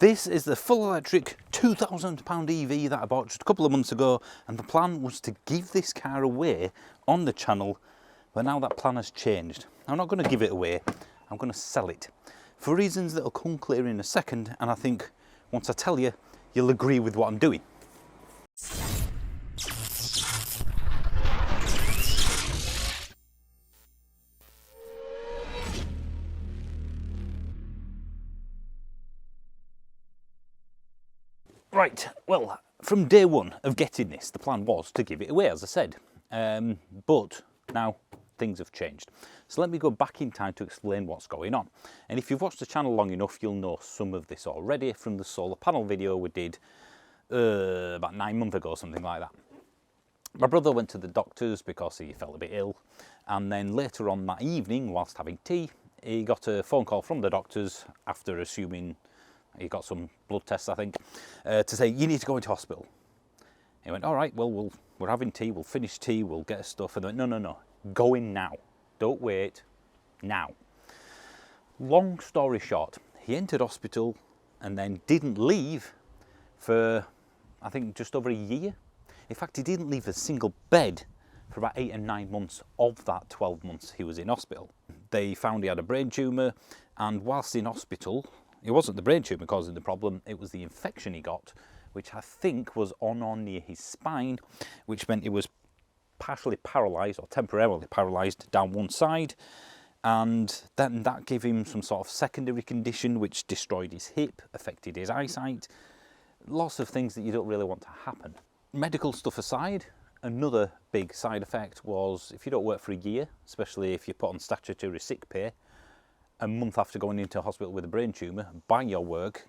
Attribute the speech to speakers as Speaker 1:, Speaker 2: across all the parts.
Speaker 1: This is the full electric £2,000 EV that I bought just a couple of months ago, and the plan was to give this car away on the channel, but now that plan has changed. I'm not going to give it away, I'm going to sell it for reasons that will come clear in a second, and I think once I tell you, you'll agree with what I'm doing. Right, well, from day one of getting this, the plan was to give it away, as I said. But now things have changed. So let me go back in time to explain what's going on. And if you've watched the channel long enough, you'll know some of this already from the solar panel video we did about 9 months ago, something like that. My brother went to the doctors because he felt a bit ill. And then later on that evening, whilst having tea, he got a phone call from the doctors after assuming he got some blood tests, I think, to say, you need to go into hospital. He went, all right, well, we're having tea, we'll finish tea, we'll get stuff. And they went, no, go in now. Don't wait, now. Long story short, he entered hospital and then didn't leave for, I think, just over a year. In fact, he didn't leave a single bed for about 8 and 9 months of that 12 months he was in hospital. They found he had a brain tumour, and whilst in hospital, it wasn't the brain tumour causing the problem, it was the infection he got, which I think was on or near his spine, which meant he was partially paralysed or temporarily paralysed down one side, and then that gave him some sort of secondary condition which destroyed his hip, affected his eyesight, lots of things that you don't really want to happen. Medical stuff aside, another big side effect was if you don't work for a year, especially if you put on statutory sick pay, a month after going into hospital with a brain tumour, by your work,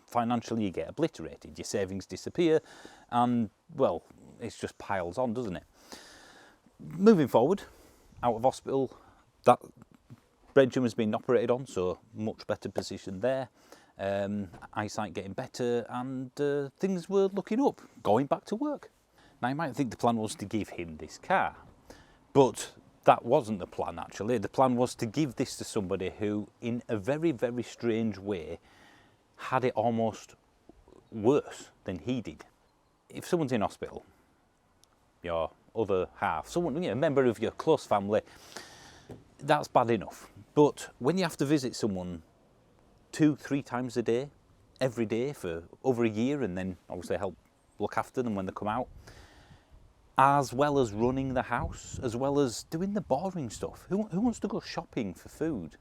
Speaker 1: financially you get obliterated, your savings disappear, and, well, it just piles on, doesn't it? Moving forward, out of hospital, that brain tumour's been operated on, so much better position there, eyesight getting better, and things were looking up, going back to work. Now, you might think the plan was to give him this car, but that wasn't the plan, actually. The plan was to give this to somebody who, in a very, very strange way, had it almost worse than he did. If someone's in hospital, your other half, someone, a member of your close family, that's bad enough. But when you have to visit someone 2-3 times a day, every day for over a year, and then obviously help look after them when they come out, as well as running the house, as well as doing the boring stuff. Who wants to go shopping for food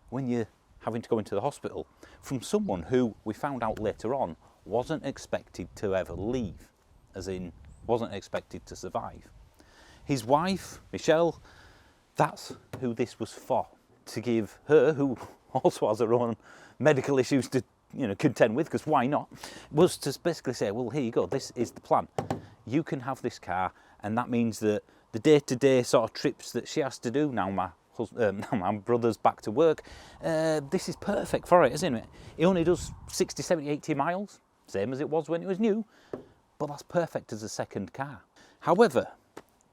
Speaker 1: when you're having to go into the hospital? From someone who, we found out later on, wasn't expected to ever leave, as in, wasn't expected to survive. His wife, Michelle, that's who this was for, to give her, who also has her own medical issues to contend with, because why not, was to basically say, well, here you go, this is the plan. You can have this car, and that means that the day-to-day sort of trips that she has to do, now my brother's back to work, this is perfect for it, isn't it? It only does 60, 70, 80 miles, same as it was when it was new, but that's perfect as a second car. However,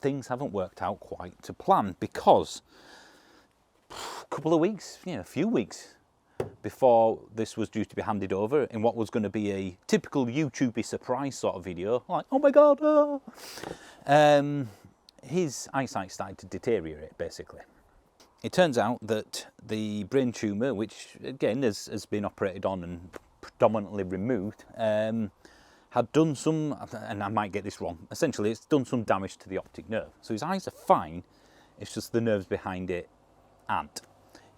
Speaker 1: things haven't worked out quite to plan, because a couple of weeks, a few weeks before this was due to be handed over in what was going to be a typical YouTubey surprise sort of video, like, oh my God, his eyesight started to deteriorate, basically. It turns out that the brain tumour, which again has been operated on and predominantly removed, had done some, and I might get this wrong, essentially it's done some damage to the optic nerve. So his eyes are fine, it's just the nerves behind it aren't.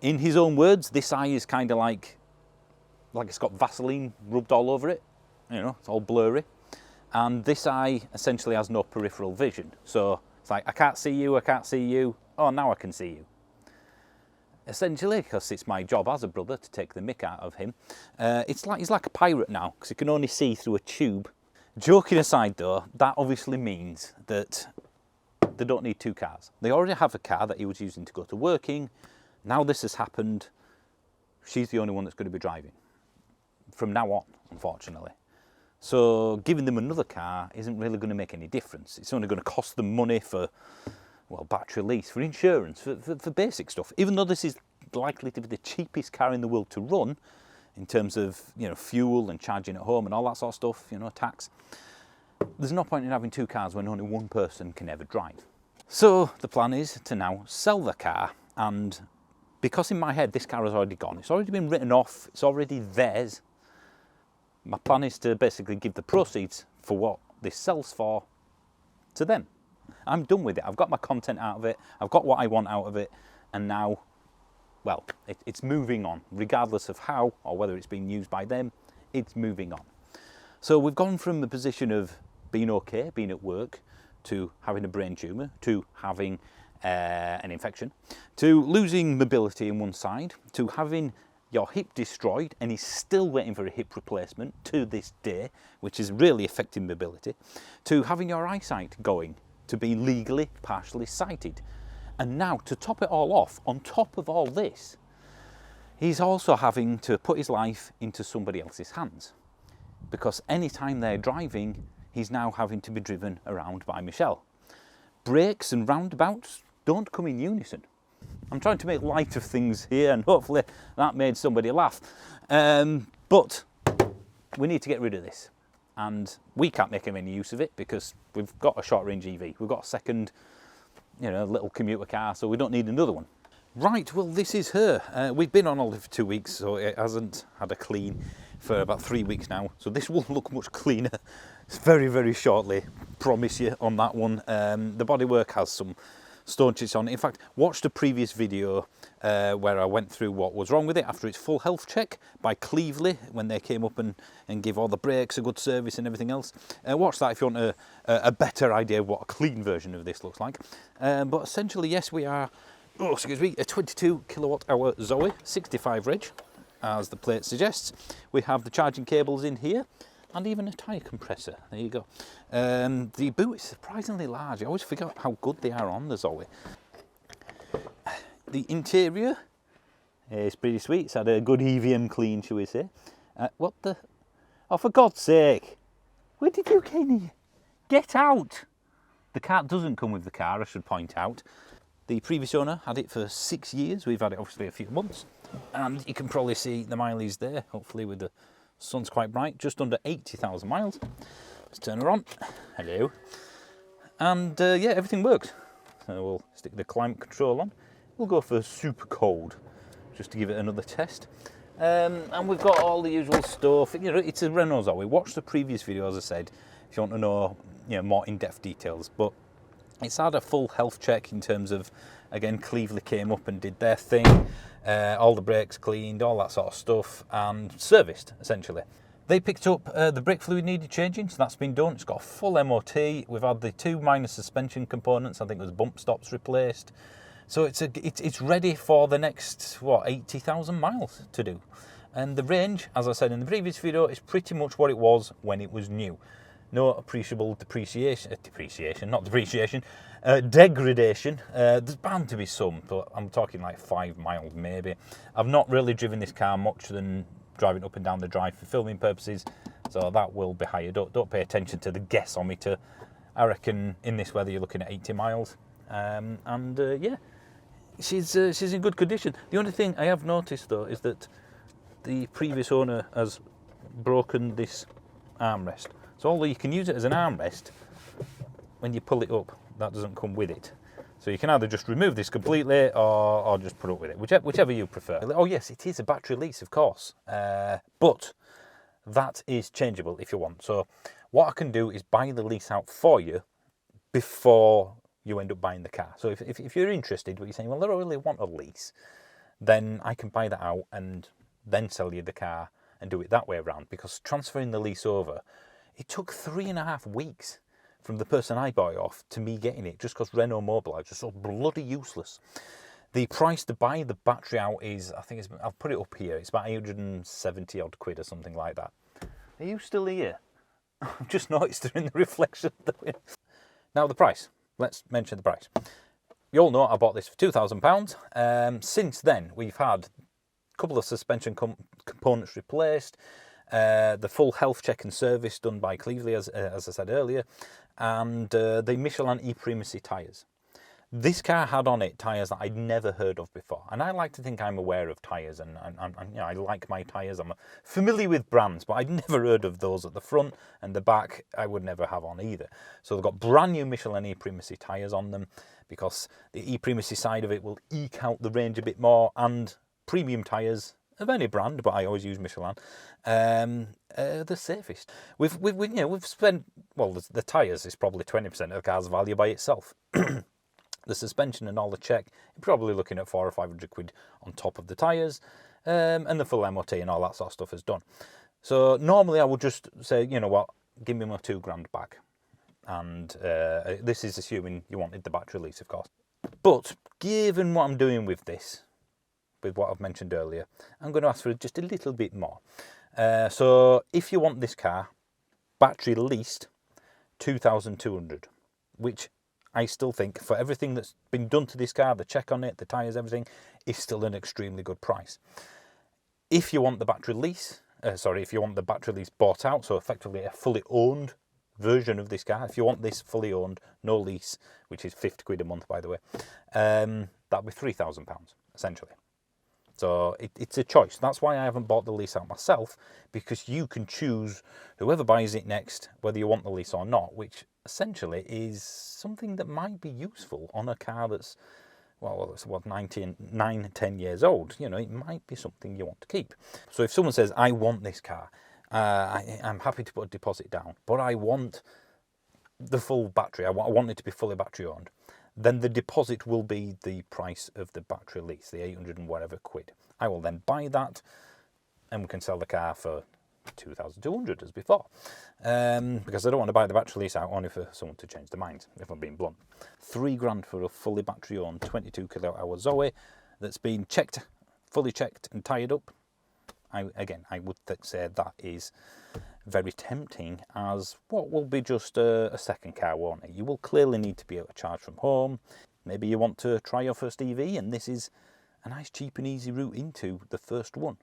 Speaker 1: In his own words, this eye is kind of like it's got Vaseline rubbed all over it, it's all blurry. And this eye essentially has no peripheral vision. So it's like, I can't see you, oh, now I can see you. Essentially, because it's my job as a brother to take the mick out of him, he's like a pirate now, because he can only see through a tube. Joking aside though, that obviously means that they don't need 2 cars. They already have a car that he was using to go to working. Now this has happened, she's the only one that's going to be driving from now on, unfortunately. So giving them another car isn't really going to make any difference. It's only going to cost them money for, well, battery lease, for insurance, for basic stuff. Even though this is likely to be the cheapest car in the world to run, in terms of, you know, fuel and charging at home and all that sort of stuff, you know, tax. There's no point in having two cars when only one person can ever drive. So the plan is to now sell the car, and because in my head this car has already gone, it's already been written off, it's already theirs, my plan is to basically give the proceeds for what this sells for to them. I'm done with it. I've got my content out of it, I've got what I want out of it, and now, well, it's moving on. Regardless of how or whether it's being used by them, it's moving on. So we've gone from the position of being okay, being at work, to having a brain tumour, to having an infection, to losing mobility in one side, to having your hip destroyed, and he's still waiting for a hip replacement to this day, which is really affecting mobility, to having your eyesight going, to be legally partially sighted. And now, to top it all off, on top of all this, he's also having to put his life into somebody else's hands. Because any time they're driving, he's now having to be driven around by Michelle. Brakes and roundabouts don't come in unison. I'm trying to make light of things here, and hopefully that made somebody laugh. But we need to get rid of this. And we can't make any use of it because we've got a short-range EV. We've got a second, you know, little commuter car, so we don't need another one. Right, well, this is her. We've been on holiday for 2 weeks, so it hasn't had a clean for about 3 weeks now. So this will look much cleaner very, very shortly, promise you on that one. The bodywork has some stone chips on it. In fact, watch the previous video where I went through what was wrong with it after its full health check by Cleveland when they came up and give all the brakes a good service and everything else. Watch that if you want a better idea of what a clean version of this looks like. But essentially, yes, we are, oh, excuse me, a 22 kilowatt hour Zoe, 65 reg, as the plate suggests. We have the charging cables in here, and even a tyre compressor. There you go. The boot is surprisingly large. I always forget how good they are on the Zoe. The interior is pretty sweet. It's had a good EVM clean, shall we say. What the? Oh, for God's sake. Where did you get out? The car doesn't come with the car, I should point out. The previous owner had it for 6 years. We've had it obviously a few months. And you can probably see the mileage there, hopefully with the sun's quite bright, just under 80,000 miles. Let's turn her on. Hello. And yeah, everything works. So we'll stick the climate control on. We'll go for super cold, just to give it another test. And we've got all the usual stuff. You know, it's a Renault Zoe. Watch the previous video, as I said, if you want to know, you know, more in-depth details. But it's had a full health check in terms of, again, Cleveland came up and did their thing. All the brakes cleaned, all that sort of stuff, and serviced, essentially. They picked up the brake fluid needed changing, so that's been done. It's got a full MOT. We've had the 2 minor suspension components. I think there's bump stops replaced. So it's ready for the next, what, 80,000 miles to do. And the range, as I said in the previous video, is pretty much what it was when it was new. No appreciable degradation. There's bound to be some, but I'm talking like 5 miles maybe. I've not really driven this car much than driving up and down the drive for filming purposes, so that will be higher. Don't pay attention to the guessometer. I reckon in this weather you're looking at 80 miles. Yeah, she's in good condition. The only thing I have noticed though is that the previous owner has broken this armrest. So although you can use it as an armrest, when you pull it up, that doesn't come with it. So you can either just remove this completely or just put up with it, whichever you prefer. Oh yes, it is a battery lease, of course, but that is changeable if you want. So what I can do is buy the lease out for you before you end up buying the car. So if you're interested, but you're saying, well, I don't really want a lease, then I can buy that out and then sell you the car and do it that way around, because transferring the lease over, it took 3.5 weeks from the person I bought it off to me getting it, just because Renault Mobile are just so bloody useless. The price to buy the battery out is, I think I'll put it up here, it's about 870 odd quid or something like that. Are you still here? I've just noticed her in the reflection of the window. Now the price, let's mention the price. You all know I bought this for £2,000. Since then, we've had a couple of suspension components replaced, the full health check and service done by Cleveland, as I said earlier, and the Michelin e-Primacy tyres. This car had on it tyres that I'd never heard of before, and I like to think I'm aware of tyres, and you know, I like my tyres. I'm familiar with brands, but I'd never heard of those at the front, and the back I would never have on either. So they've got brand new Michelin E-Primacy tyres on them, because the E-Primacy side of it will eke out the range a bit more, and premium tyres of any brand, but I always use Michelin, the safest. We've you know, we've spent, well, the tyres is probably 20% of the car's value by itself. The suspension and all the check, you're probably looking at £400 or £500 on top of the tyres, and the full MOT and all that sort of stuff is done. So normally I would just say, you know what, give me my £2,000 back. And this is assuming you wanted the battery lease, of course. But given what I'm doing with this, with what I've mentioned earlier, I'm going to ask for just a little bit more. So if you want this car, battery leased, £2,200, which I still think, for everything that's been done to this car, the check on it, the tyres, everything, is still an extremely good price. If you want the battery lease, if you want the battery lease bought out, so effectively a fully owned version of this car, if you want this fully owned, no lease, which is £50 a month, by the way, that'd be £3,000, essentially. So it's a choice. That's why I haven't bought the lease out myself, because you can choose, whoever buys it next, whether you want the lease or not, which essentially is something that might be useful on a car that's, well, it's what, 10 years old. You know, it might be something you want to keep. So if someone says, I want this car, I'm happy to put a deposit down, but I want the full battery, I want it to be fully battery owned, then the deposit will be the price of the battery lease, the 800 and whatever quid. I will then buy that, and we can sell the car for 2,200 as before, because I don't want to buy the battery lease out only for someone to change their mind, if I'm being blunt. £3,000 for a fully battery owned 22 kilowatt-hour Zoe that's been checked, fully checked and tied up. I would say that is very tempting as what will be just a second car, won't it? You will clearly need to be able to charge from home. Maybe you want to try your first EV, and this is a nice, cheap and easy route into the first one.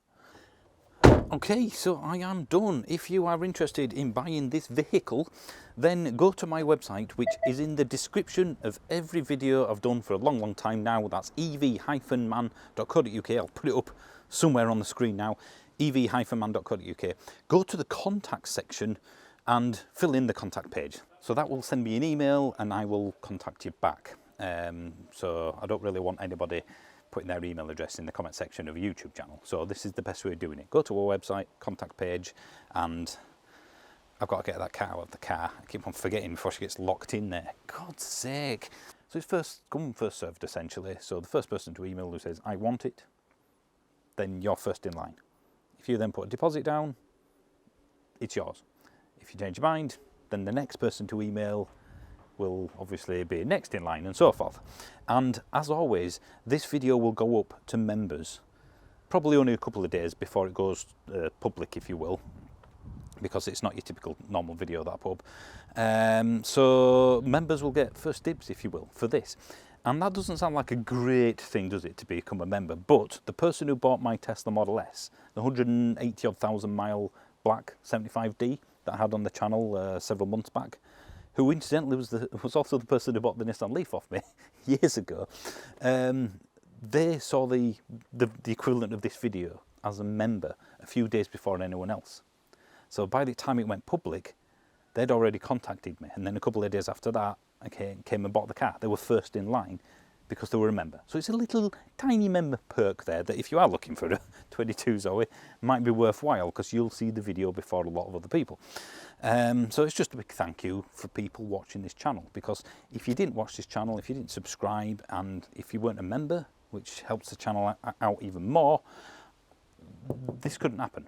Speaker 1: Okay, so I am done. If you are interested in buying this vehicle, then go to my website, which is in the description of every video I've done for a long, long time now. That's ev-man.co.uk. I'll put it up somewhere on the screen now. ev-man.co.uk. Go to the contact section and fill in the contact page. So that will send me an email and I will contact you back. So I don't really want anybody putting their email address in the comment section of a YouTube channel. So this is the best way of doing it. Go to our website, contact page, and I've got to get that cat out of the car. I keep on forgetting before she gets locked in there. God's sake. So it's first come, first served, essentially. So the first person to email who says, I want it, then you're first in line. If you then put a deposit down, it's yours. If you change your mind, then the next person to email will obviously be next in line, and so forth. And as always, this video will go up to members probably only a couple of days before it goes public, if you will, because it's not your typical normal video that I put up. So members will get first dibs, if you will, for this. And that doesn't sound like a great thing, does it, to become a member? But the person who bought my Tesla Model S, the 180,000 mile black 75D that I had on the channel several months back, who incidentally was also the person who bought the Nissan Leaf off me years ago, they saw the equivalent of this video as a member a few days before anyone else. So by the time it went public, they'd already contacted me, and then a couple of days after that, I came and bought the car. They were first in line because they were a member. So it's a little tiny member perk there that if you are looking for a 22 Zoe, might be worthwhile because you'll see the video before a lot of other people. So it's just a big thank you for people watching this channel, because if you didn't watch this channel, if you didn't subscribe, and if you weren't a member, which helps the channel out even more, this couldn't happen.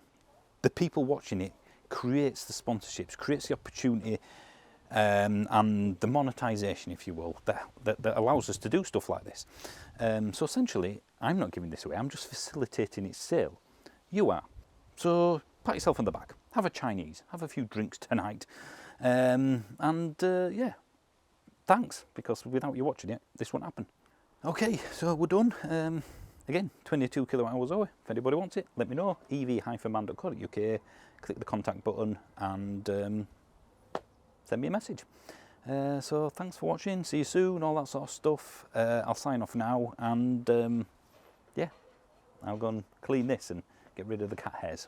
Speaker 1: The people watching it creates the sponsorships, creates the opportunity, and the monetization, if you will, that allows us to do stuff like this. So essentially, I'm not giving this away, I'm just facilitating its sale. You are. So pat yourself on the back, have a Chinese, have a few drinks tonight, yeah, thanks, because without you watching it, this won't happen. Okay, so we're done. Again, 22 kilowatt-hour Zoe. If anybody wants it, let me know. ev-man.co.uk, click the contact button and send me a message. So thanks for watching, see you soon, all that sort of stuff. I'll sign off now, and yeah, I'll go and clean this and get rid of the cat hairs.